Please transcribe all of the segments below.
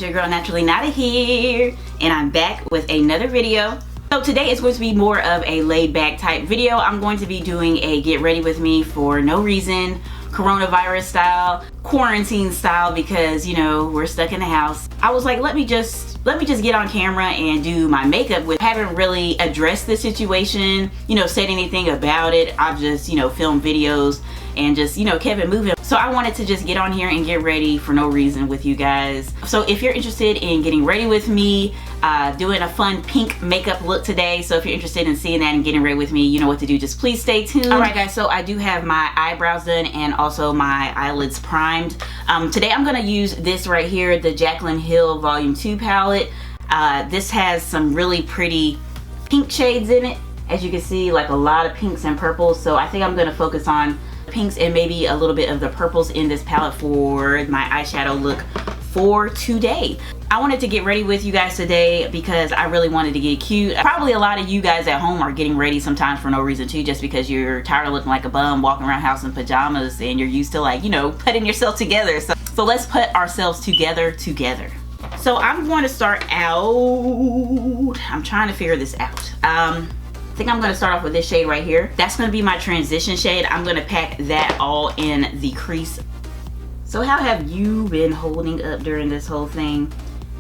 your girl Naturally Nata here, and I'm back with another video. So today is going to be more of a laid back type video. I'm going to be doing a get ready with me for no reason, coronavirus style, quarantine style, because you know we're stuck in the house. I was like, let me just get on camera and do my makeup. I haven't really addressed the situation, you know, said anything about it. I've just, you know, filmed videos and just, you know, kept it moving. So I wanted to just get on here and get ready for no reason with you guys. So if you're interested in getting ready with me, doing a fun pink makeup look today, so if you're interested in seeing that and getting ready with me, you know what to do, just please stay tuned. Alright guys, so I do have my eyebrows done and also my eyelids primed. Today I'm going to use this right here, the Jaclyn Hill Volume 2 palette. This has some really pretty pink shades in it. As you can see, like a lot of pinks and purples, so I think I'm going to focus on pinks and maybe a little bit of the purples in this palette for my eyeshadow look for today. I wanted to get ready with you guys today because I really wanted to get cute. Probably a lot of you guys at home are getting ready sometimes for no reason too, just because you're tired of looking like a bum walking around house in pajamas and you're used to, like, you know, putting yourself together. So let's put ourselves together. So I'm going to start out, I'm trying to figure this out. I think I'm going to start off with this shade right here. That's going to be my transition shade. I'm going to pack that all in the crease. So how have you been holding up during this whole thing?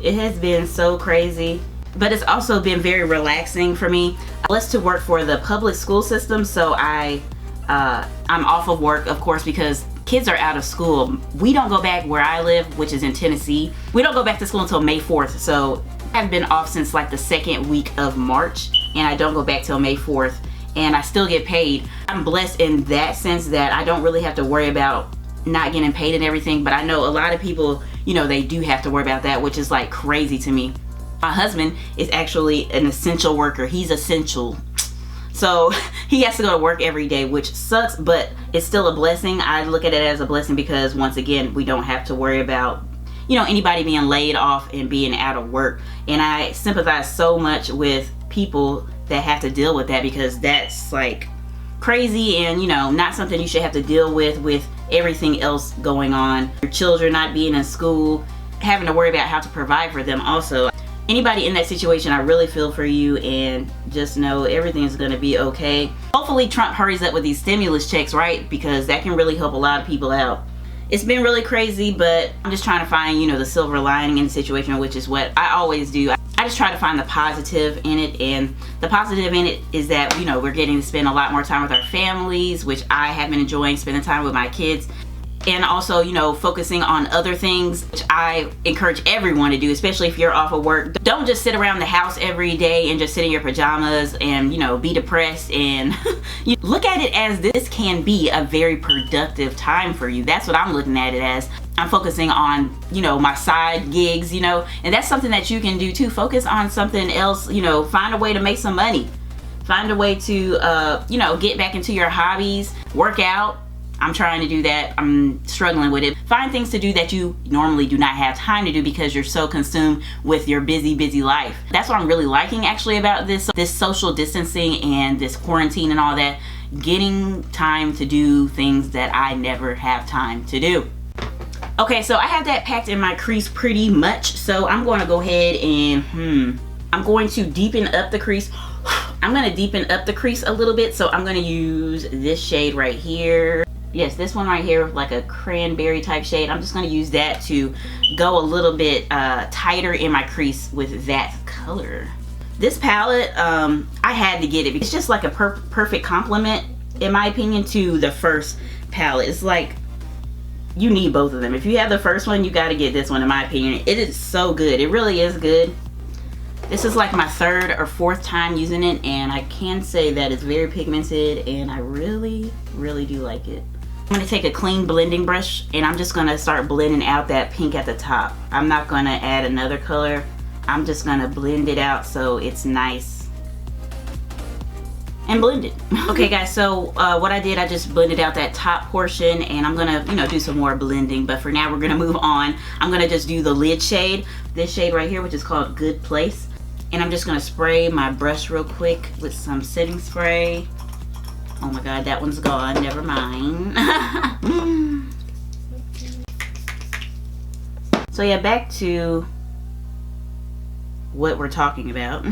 It has been so crazy, but it's also been very relaxing for me. I used to work for the public school system, so I'm off of work, of course, because kids are out of school. We don't go back where I live, which is in Tennessee. We don't go back to school until May 4th, so I've been off since like the second week of March, and I don't go back till May 4th, and I still get paid. I'm blessed in that sense that I don't really have to worry about not getting paid and everything, but I know a lot of people, you know, they do have to worry about that, which is like crazy to me. My husband is actually an essential worker. He's essential. So he has to go to work every day, which sucks, but it's still a blessing. I look at it as a blessing because, once again, we don't have to worry about, you know, anybody being laid off and being out of work. And I sympathize so much with people that have to deal with that, because that's like crazy and, you know, not something you should have to deal with everything else going on. Your children not being in school, having to worry about how to provide for them also. Anybody in that situation, I really feel for you, and just know everything's gonna be okay. Hopefully Trump hurries up with these stimulus checks, right? Because that can really help a lot of people out. It's been really crazy, but I'm just trying to find, you know, the silver lining in the situation, which is what I always do. I just try to find the positive in it, and the positive in it is that, you know, we're getting to spend a lot more time with our families, which I have been enjoying, spending time with my kids. And also, you know, focusing on other things, which I encourage everyone to do, especially if you're off of work. Don't just sit around the house every day and just sit in your pajamas and, you know, be depressed. And you look at it as this can be a very productive time for you. That's what I'm looking at it as. I'm focusing on, you know, my side gigs, you know, and that's something that you can do too. Focus on something else, you know, find a way to make some money. Find a way to, you know, get back into your hobbies, work out. I'm trying to do that. I'm struggling with it. Find things to do that you normally do not have time to do because you're so consumed with your busy life. That's what I'm really liking actually about this social distancing and this quarantine and all that. Getting time to do things that I never have time to do. Okay, so I have that packed in my crease pretty much. So I'm going to go ahead and I'm going to deepen up the crease. I'm going to deepen up the crease a little bit. So I'm going to use this shade right here. Yes, this one right here, like a cranberry type shade. I'm just going to use that to go a little bit tighter in my crease with that color. This palette, I had to get it because it's just like a perfect complement, in my opinion, to the first palette. It's like you need both of them. If you have the first one, you got to get this one, in my opinion. It is so good. It really is good. This is like my third or fourth time using it, and I can say that it's very pigmented, and I really do like it. I'm going to take a clean blending brush, and I'm just going to start blending out that pink at the top. I'm not going to add another color. I'm just going to blend it out so it's nice and blended. Okay guys, so what I did, I just blended out that top portion, and I'm going to, you know, do some more blending. But for now, we're going to move on. I'm going to just do the lid shade, this shade right here, which is called Good Place. And I'm just going to spray my brush real quick with some setting spray. Oh my god, that one's gone. Never mind. So yeah, back to what we're talking about.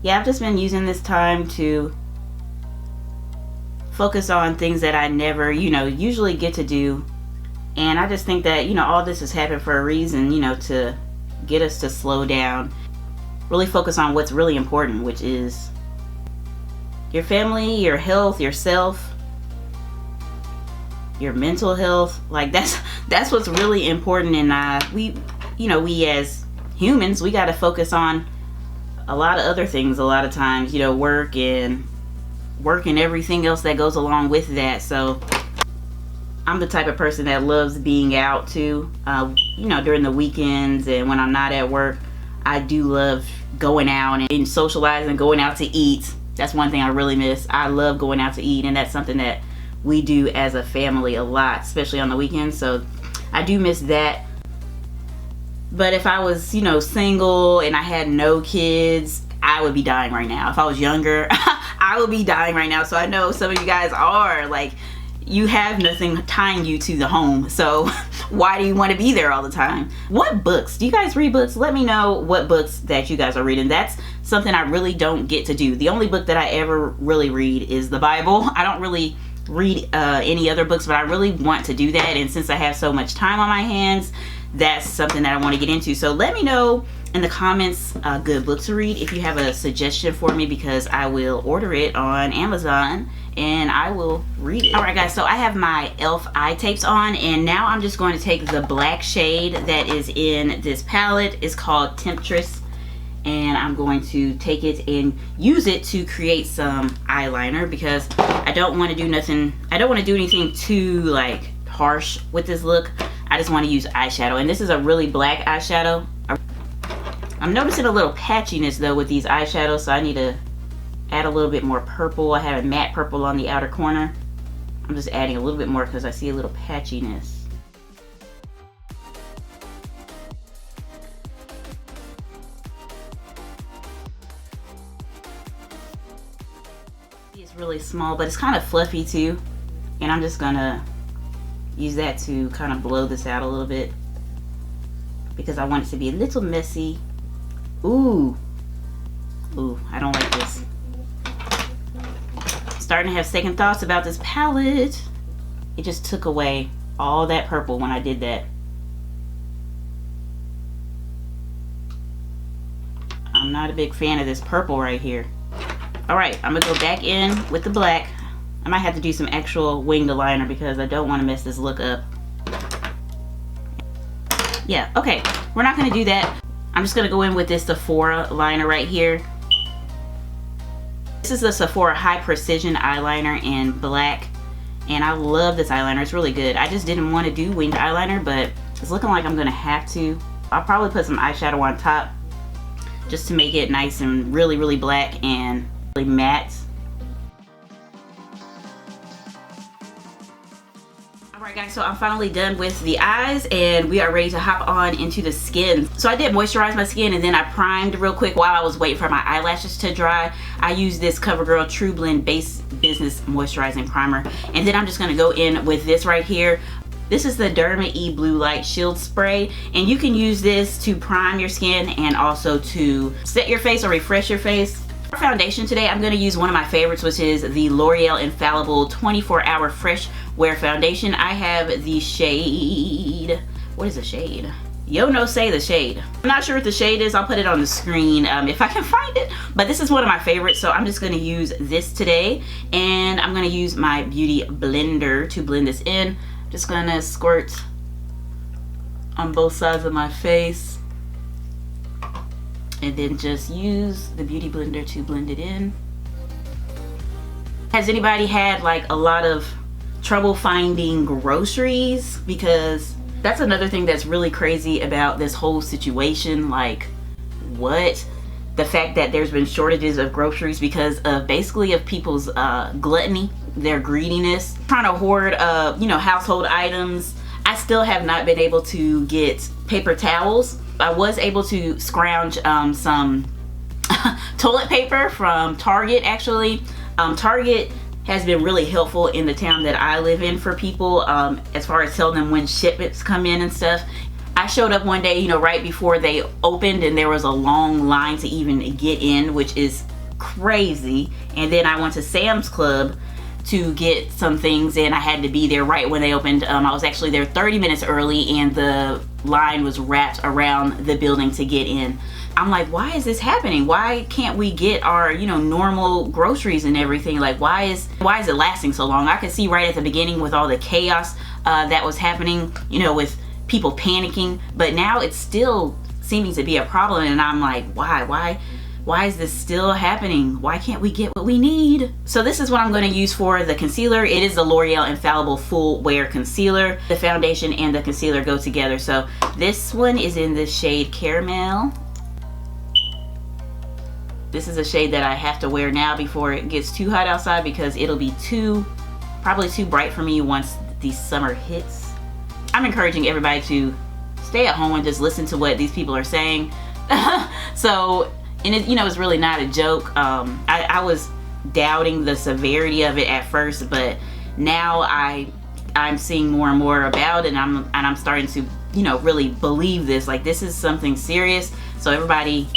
Yeah, I've just been using this time to focus on things that I never, usually get to do. And I just think that, all this has happened for a reason, to get us to slow down, really focus on what's really important, which is your family, your health, yourself, your mental health. Like that's what's really important. And we as humans, we got to focus on a lot of other things a lot of times, work and everything else that goes along with that. So I'm the type of person that loves being out too, during the weekends, and when I'm not at work, I do love going out and socializing, going out to eat. That's one thing I really miss. I love going out to eat, and that's something that we do as a family a lot, especially on the weekends. So I do miss that. But if I was, single and I had no kids, I would be dying right now. If I was younger, I would be dying right now. So I know some of you guys are like, you have nothing tying you to the home, so why do you want to be there all the time? What books? Do you guys read books? Let me know what books that you guys are reading. That's something I really don't get to do. The only book that I ever really read is the Bible. I don't really read any other books, but I really want to do that, and since I have so much time on my hands, that's something that I want to get into. So let me know in the comments a good book to read if you have a suggestion for me, because I will order it on Amazon and I will read it. Alright guys, so I have my e.l.f. eye tapes on, and now I'm just going to take the black shade that is in this palette. It's called Temptress, and I'm going to take it and use it to create some eyeliner, because I don't want to do anything too like harsh with this look. I just want to use eyeshadow, and this is a really black eyeshadow. I'm noticing a little patchiness though with these eyeshadows, so I need to add a little bit more purple. I have a matte purple on the outer corner. I'm just adding a little bit more because I see a little patchiness. It's really small, but it's kind of fluffy too, and I'm just gonna use that to kind of blow this out a little bit because I want it to be a little messy. Ooh, I don't like this. Starting to have second thoughts about this palette. It just took away all that purple when I did that. I'm not a big fan of this purple right here. Alright, I'm gonna go back in with the black. I might have to do some actual winged liner because I don't want to mess this look up. Yeah, okay, we're not gonna do that. I'm just gonna go in with this Sephora liner right here. This is the Sephora High Precision eyeliner in black, and I love this eyeliner. It's really good. I just didn't want to do winged eyeliner, but it's looking like I'm gonna have to. I'll probably put some eyeshadow on top just to make it nice and really, really black and really matte. Alright guys, so I'm finally done with the eyes and we are ready to hop on into the skin. So I did moisturize my skin and then I primed real quick while I was waiting for my eyelashes to dry. I used this CoverGirl True Blend Base Business Moisturizing Primer, and then I'm just going to go in with this right here. This is the Derma E Blue Light Shield Spray, and you can use this to prime your skin and also to set your face or refresh your face. For foundation today, I'm going to use one of my favorites, which is the L'Oreal Infallible 24-Hour Fresh Wear Foundation. I have the shade, what is the shade? Yo no say the shade. I'm not sure what the shade is. I'll put it on the screen if I can find it, but this is one of my favorites, so I'm just going to use this today, and I'm going to use my beauty blender to blend this in. Just going to squirt on both sides of my face and then just use the beauty blender to blend it in. Has anybody had like a lot of trouble finding groceries? Because that's another thing that's really crazy about this whole situation. Like, what? The fact that there's been shortages of groceries because of basically of people's gluttony, their greediness, trying to hoard household items. I still have not been able to get paper towels. I was able to scrounge some toilet paper from Target actually. Target has been really helpful in the town that I live in for people as far as telling them when shipments come in and stuff. I showed up one day, you know, right before they opened, and there was a long line to even get in, which is crazy. And then I went to Sam's Club to get some things, and I had to be there right when they opened. I was actually there 30 minutes early, and the line was wrapped around the building to get in. I'm like, why is this happening? Why can't we get our, you know, normal groceries and everything? Like, why is it lasting so long? I could see right at the beginning with all the chaos that was happening, you know, with people panicking, but now it's still seeming to be a problem, and I'm like, why is this still happening? Why can't we get what we need? So this is what I'm going to use for the concealer. It is the L'Oreal Infallible Full Wear Concealer. The foundation and the concealer go together. So this one is in the shade Caramel. This is a shade that I have to wear now before it gets too hot outside, because it'll be probably too bright for me once the summer hits. I'm encouraging everybody to stay at home and just listen to what these people are saying. So, and it, you know, it's really not a joke. I was doubting the severity of it at first, but now I'm seeing more and more about it, and I'm starting to, you know, really believe this. Like, this is something serious. So everybody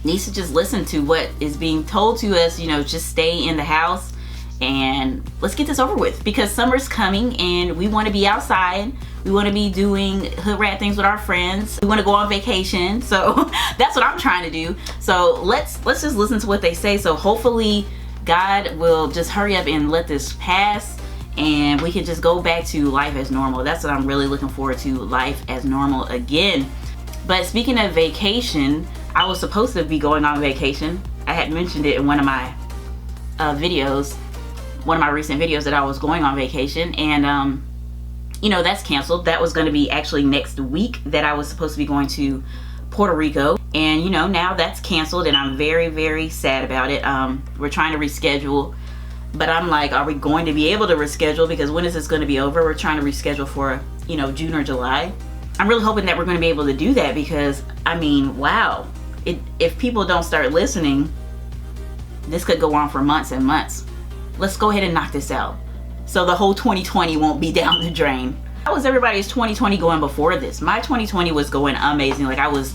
needs to just listen to what is being told to us. You know, just stay in the house and let's get this over with, because summer's coming and we want to be outside. We want to be doing hood rat things with our friends. We want to go on vacation. So that's what I'm trying to do. So let's just listen to what they say. So hopefully God will just hurry up and let this pass, and we can just go back to life as normal. That's what I'm really looking forward to, life as normal again. But speaking of vacation, I was supposed to be going on vacation. I had mentioned it in one of my videos, one of my recent videos, that I was going on vacation, and you know, that's canceled. That was going to be actually next week that I was supposed to be going to Puerto Rico, and you know, now that's canceled, and I'm very, very sad about it. We're trying to reschedule, but I'm like, are we going to be able to reschedule? Because when is this going to be over? We're trying to reschedule for, you know, June or July. I'm really hoping that we're going to be able to do that, because I mean, wow, if people don't start listening, this could go on for months and months. Let's go ahead and knock this out, so the whole 2020 won't be down the drain. How was everybody's 2020 going before this? My 2020 was going amazing. Like, I was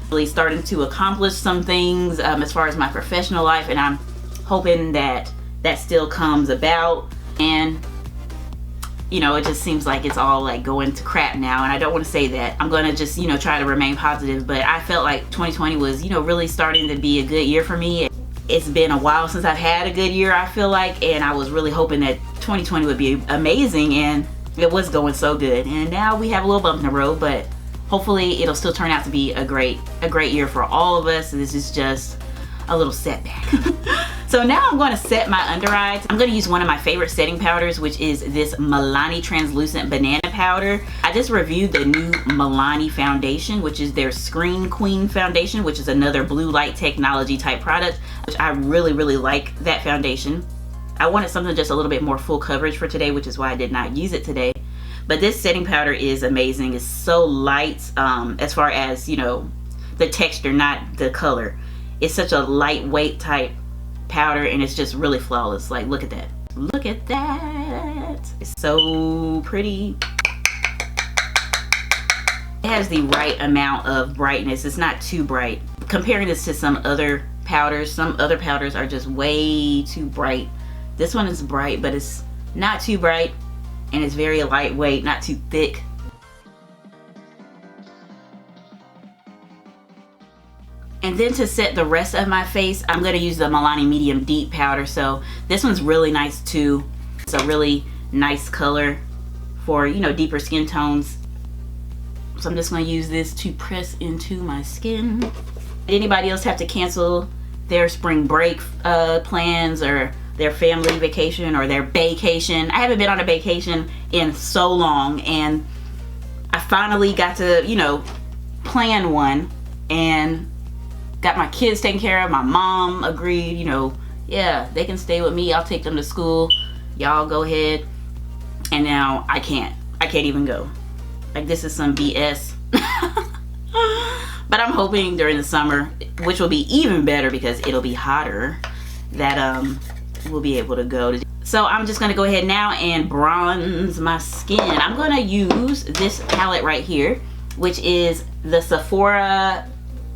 really starting to accomplish some things as far as my professional life, and I'm hoping that that still comes about. And you know, it just seems like it's all like going to crap now, and I don't want to say that. I'm gonna just, you know, try to remain positive, but I felt like 2020 was, you know, really starting to be a good year for me. It's been a while since I've had a good year, I feel like, and I was really hoping that 2020 would be amazing, and it was going so good. And now we have a little bump in the road, but hopefully it'll still turn out to be a great year for all of us. This is just a little setback. So now I'm going to set my under eyes. I'm going to use one of my favorite setting powders, which is this Milani Translucent Banana Powder. I just reviewed the new Milani foundation, which is their Screen Queen foundation, which is another blue light technology type product, which I really, really like that foundation. I wanted something just a little bit more full coverage for today, which is why I did not use it today. But this setting powder is amazing. It's so light as far as, you know, the texture, not the color. It's such a lightweight type powder, and it's just really flawless. Like, look at that. Look at that. It's so pretty. It has the right amount of brightness. It's not too bright. Comparing this to some other powders are just way too bright. This one is bright, but it's not too bright, and it's very lightweight, not too thick. And then to set the rest of my face, I'm going to use the Milani Medium Deep Powder. So this one's really nice too. It's a really nice color for, you know, deeper skin tones. So I'm just going to use this to press into my skin. Did anybody else have to cancel their spring break plans, or their family vacation, or their vacation? I haven't been on a vacation in so long, and I finally got to, you know, plan one, and got my kids taken care of. My mom agreed, you know, yeah, they can stay with me. I'll take them to school. Y'all go ahead. And now I can't even go. Like, this is some BS. But I'm hoping during the summer, which will be even better because it'll be hotter, that we'll be able to go. So I'm just gonna go ahead now and bronze my skin. I'm gonna use this palette right here. which is the Sephora.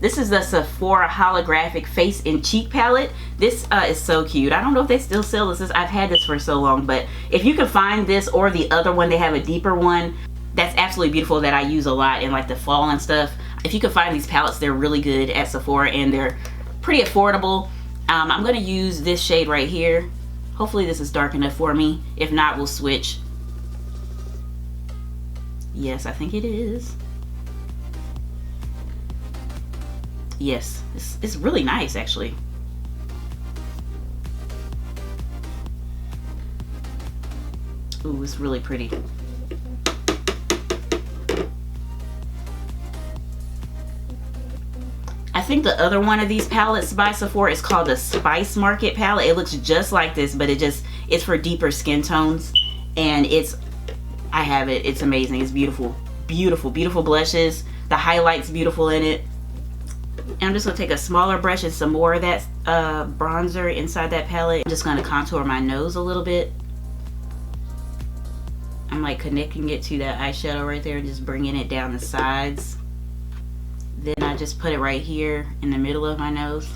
This is the Sephora holographic face and cheek palette. This is so cute. I don't know if they still sell this. I've had this for so long, but if you can find this or the other one, they have a deeper one that's absolutely beautiful that I use a lot in like the fall and stuff. If you can find these palettes, they're really good at Sephora and they're pretty affordable. I'm gonna use this shade right here. Hopefully this is dark enough for me. If not, we'll switch. Yes, I think it is. Yes, it's really nice actually. Ooh, it's really pretty. I think the other one of these palettes by Sephora is called the Spice Market palette. It looks just like this, but it's for deeper skin tones. And I have it, it's amazing. It's beautiful, beautiful, beautiful blushes. The highlight's beautiful in it. And I'm just gonna take a smaller brush and some more of that bronzer inside that palette. I'm just gonna contour my nose a little bit. I'm like connecting it to that eyeshadow right there and just bringing it down the sides. Then I just put it right here in the middle of my nose.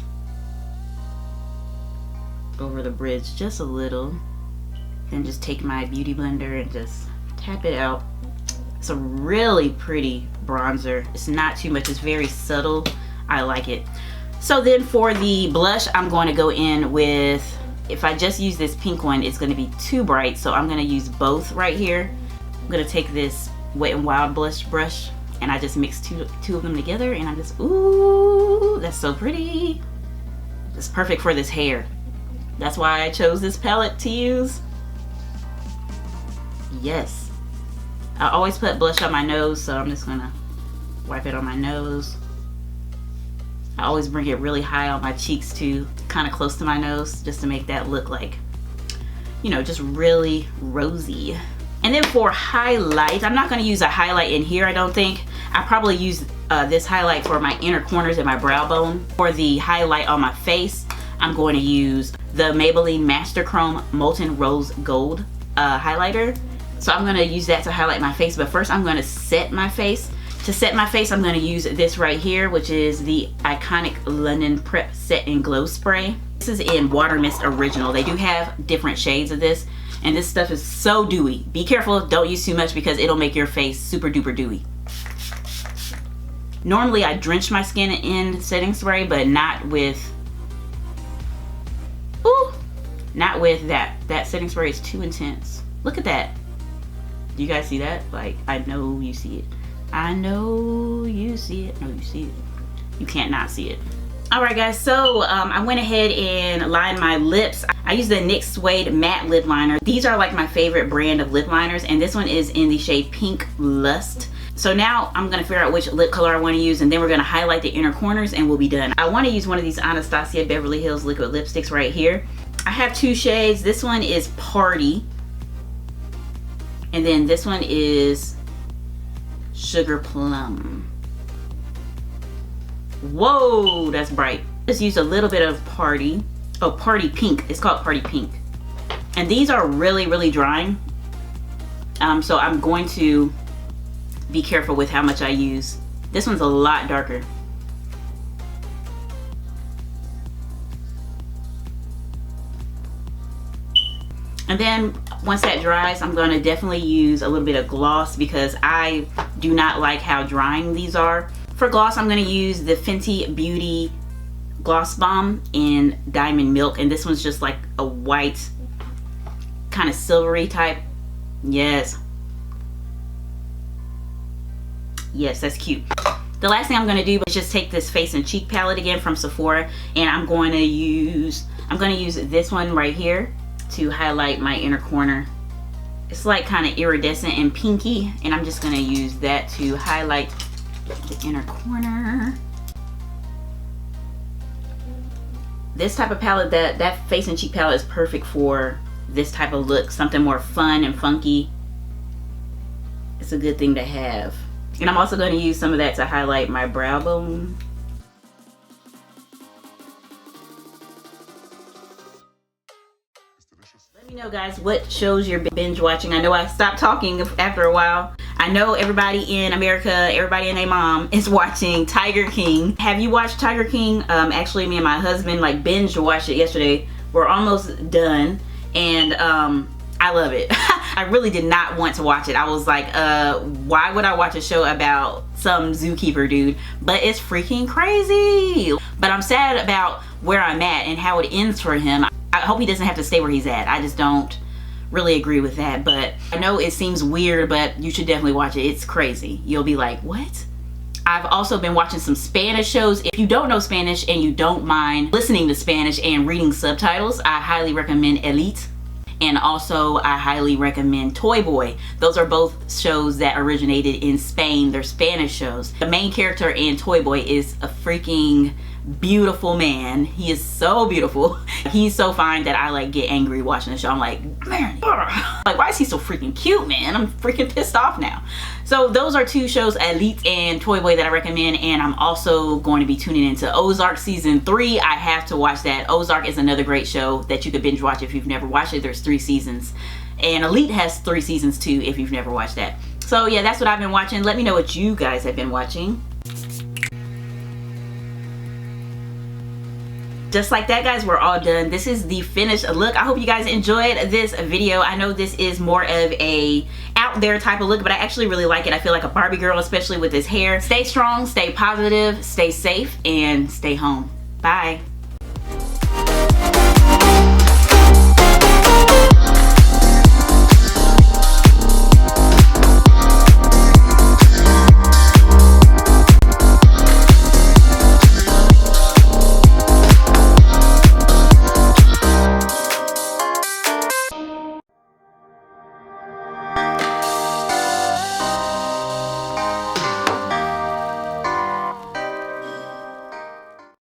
Over the bridge just a little. Then just take my beauty blender and just tap it out. It's a really pretty bronzer. It's not too much, it's very subtle. I like it. So then for the blush, I'm going to go in with, if I just use this pink one, it's going to be too bright. So I'm going to use both right here. I'm going to take this Wet n Wild blush brush and I just mix two of them together and I'm just, ooh, that's so pretty. It's perfect for this hair. That's why I chose this palette to use. Yes. I always put blush on my nose, so I'm just going to wipe it on my nose. I always bring it really high on my cheeks too, kind of close to my nose, just to make that look like, you know, just really rosy. And then for highlight, I'm not going to use a highlight in here, I don't think. I probably use this highlight for my inner corners and my brow bone. For the highlight on my face, I'm going to use the Maybelline Master Chrome Molten Rose Gold highlighter. So I'm going to use that to highlight my face, but first I'm going to set my face. To set my face, I'm going to use this right here, which is the Iconic London Prep Set and Glow Spray. This is in Water Mist Original. They do have different shades of this, and this stuff is so dewy. Be careful, don't use too much because it'll make your face super duper dewy. Normally I drench my skin in setting spray, but not with, not with that. That setting spray is too intense. Look at that. Do you guys see that? Like, I know you see it. I know you see it. No, you see it. You can't not see it. Alright guys, so I went ahead and lined my lips. I used the NYX Suede Matte Lip Liner. These are like my favorite brand of lip liners, and this one is in the shade Pink Lust. So now I'm going to figure out which lip color I want to use, and then we're going to highlight the inner corners and we'll be done. I want to use one of these Anastasia Beverly Hills liquid lipsticks right here. I have two shades. This one is Party, and then this one is Sugar Plum. Whoa, that's bright. Just use a little bit of Party. Oh, Party Pink. It's called Party Pink. And these are really, really drying. So I'm going to be careful with how much I use. This one's a lot darker. And then once that dries, I'm going to definitely use a little bit of gloss because I do not like how drying these are. For gloss, I'm going to use the Fenty Beauty Gloss Bomb in Diamond Milk, and this one's just like a white, kind of silvery type. Yes. Yes, that's cute. The last thing I'm going to do is just take this face and cheek palette again from Sephora, and I'm going to use this one right here to highlight my inner corner. It's like kind of iridescent and pinky, and I'm just going to use that to highlight the inner corner. This type of palette, that face and cheek palette is perfect for this type of look, something more fun and funky. It's a good thing to have. And I'm also going to use some of that to highlight my brow bone. Let me know guys what shows you're binge watching. I know I stopped talking after a while. I know everybody in America, everybody and their mom is watching Tiger King. Have you watched Tiger King? Actually, me and my husband like binge watched it yesterday. We're almost done, and I love it. I really did not want to watch it. I was like, why would I watch a show about some zookeeper dude? But it's freaking crazy. But I'm sad about where I'm at and how it ends for him. I hope he doesn't have to stay where he's at. I just don't really agree with that. But I know it seems weird, but you should definitely watch it. It's crazy. You'll be like, what? I've also been watching some Spanish shows. If you don't know Spanish and you don't mind listening to Spanish and reading subtitles, I highly recommend Elite. And also I highly recommend Toy Boy. Those are both shows that originated in Spain. They're Spanish shows. The main character in Toy Boy is a freaking beautiful man. He is so beautiful. He's so fine that I like get angry watching the show. I'm like, man, like, why is he so freaking cute, man? I'm freaking pissed off now. So those are two shows, Elite and Toy Boy, that I recommend. And I'm also going to be tuning into Ozark season 3. I have to watch that. Ozark is another great show that you could binge watch if you've never watched it. There's 3 seasons. And Elite has 3 seasons too if you've never watched that. So yeah, that's what I've been watching. Let me know what you guys have been watching. Just like that, guys, we're all done. This is the finished look. I hope you guys enjoyed this video. I know this is more of a out there type of look, but I actually really like it. I feel like a Barbie girl, especially with this hair. Stay strong, stay positive, stay safe, and stay home. Bye.